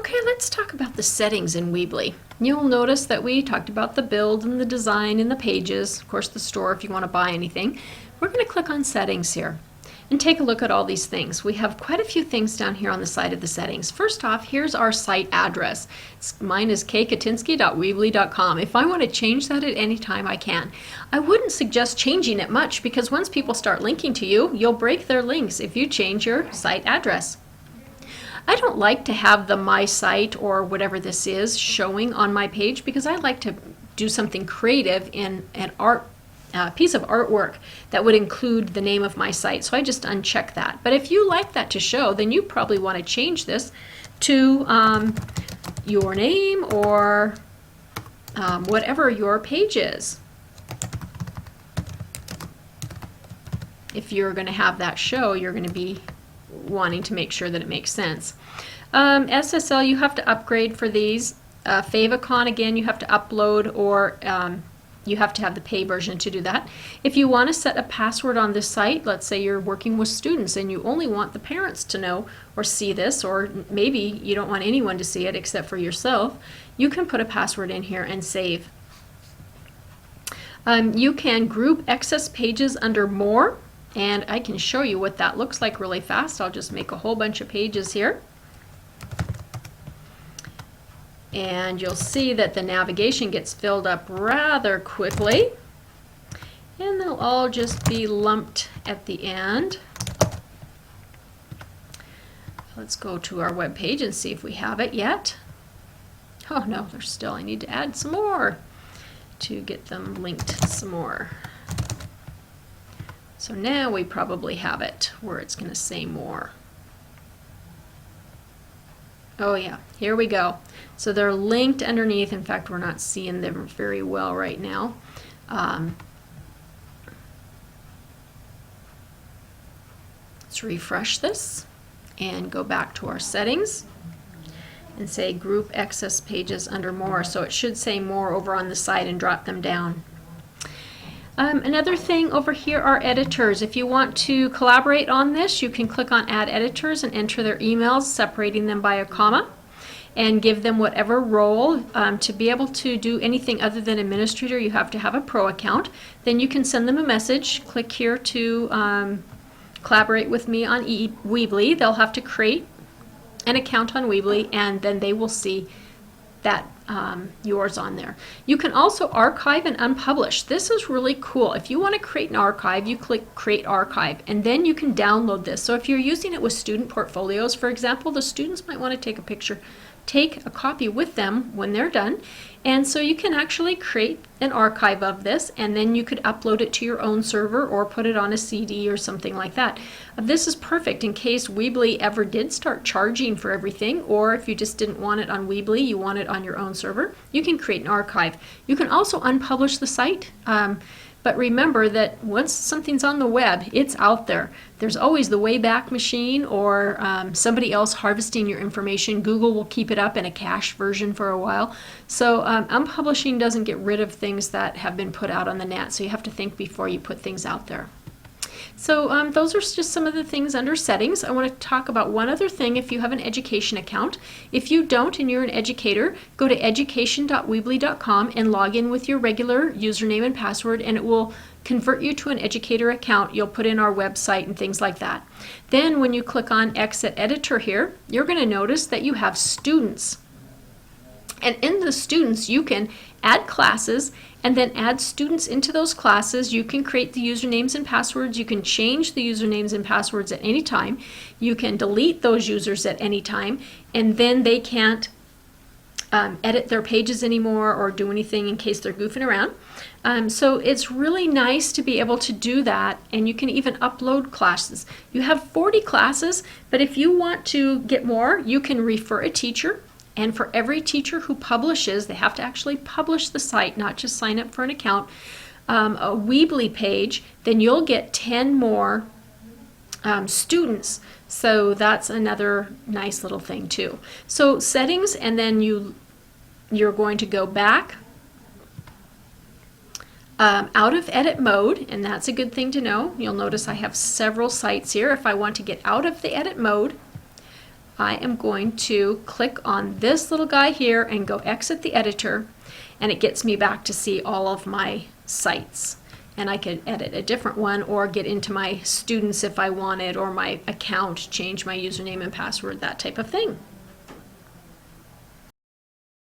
Okay, let's talk about the settings in Weebly. You'll notice that we talked about the build and the design and the pages, of course the store if you want to buy anything. We're going to click on settings here and take a look at all these things. We have quite a few things down here on the side of the settings. First off, here's our site address. Mine is kotynski.weebly.com. If I want to change that at any time, I can. I wouldn't suggest changing it much because once people start linking to you, you'll break their links if you change your site address. I don't like to have the My Site or whatever this is showing on my page because I like to do something creative in an piece of artwork that would include the name of my site. So I just uncheck that. But if you like that to show, then you probably want to change this to your name or whatever your page is. If you're going to have that show, you're going to be wanting to make sure that it makes sense. SSL, you have to upgrade for these. Favicon, again, you have to upload, or you have to have the pay version to do that. If you want to set a password on this site, let's say you're working with students and you only want the parents to know or see this, or maybe you don't want anyone to see it except for yourself, you can put a password in here and save. You can group excess pages under More. And I can show you what that looks like really fast. I'll just make a whole bunch of pages here. And you'll see that the navigation gets filled up rather quickly. And they'll all just be lumped at the end. Let's go to our web page and see if we have it yet. Oh no, there's still, I need to add some more to get them linked some more. So now we probably have it where it's going to say more. Oh yeah, here we go. So they're linked underneath. In fact, we're not seeing them very well right now. Let's refresh this and go back to our settings and say group excess pages under More. So it should say More over on the side and drop them down. Another thing over here are editors. If you want to collaborate on this, you can click on Add Editors and enter their emails, separating them by a comma, and give them whatever role. To be able to do anything other than administrator, you have to have a pro account. Then you can send them a message. Click here to collaborate with me on Weebly. They'll have to create an account on Weebly, and then they will see that yours on there. You can also archive and unpublish. This is really cool. If you want to create an archive, you click Create Archive, and then you can download this. So if you're using it with student portfolios, for example, the students might want to take a picture, take a copy with them when they're done, and so you can actually create an archive of this, and then you could upload it to your own server or put it on a CD or something like that. This is perfect in case Weebly ever did start charging for everything, or if you just didn't want it on Weebly, you want it on your own server, you can create an archive. You can also unpublish the site. But remember that once something's on the web, it's out there. There's always the Wayback Machine or somebody else harvesting your information. Google will keep it up in a cached version for a while. So unpublishing doesn't get rid of things that have been put out on the net, so you have to think before you put things out there. So those are just some of the things under settings. I want to talk about one other thing if you have an education account. If you don't and you're an educator, go to education.weebly.com and log in with your regular username and password, and it will convert you to an educator account. You'll put in our website and things like that. Then when you click on Exit Editor here, you're going to notice that you have students. And in the students, you can add classes and then add students into those classes. You can create the usernames and passwords. You can change the usernames and passwords at any time. You can delete those users at any time, and then they can't edit their pages anymore or do anything in case they're goofing around. So it's really nice to be able to do that, and you can even upload classes. You have 40 classes, but if you want to get more, you can refer a teacher. And for every teacher who publishes, they have to actually publish the site, not just sign up for an account, a Weebly page, then you'll get 10 more students. So that's another nice little thing too. So settings, and then you're going to go back out of edit mode, and that's a good thing to know. You'll notice I have several sites here. If I want to get out of the edit mode, I am going to click on this little guy here and go exit the editor, and it gets me back to see all of my sites. And I could edit a different one or get into my students if I wanted, or my account, change my username and password, that type of thing.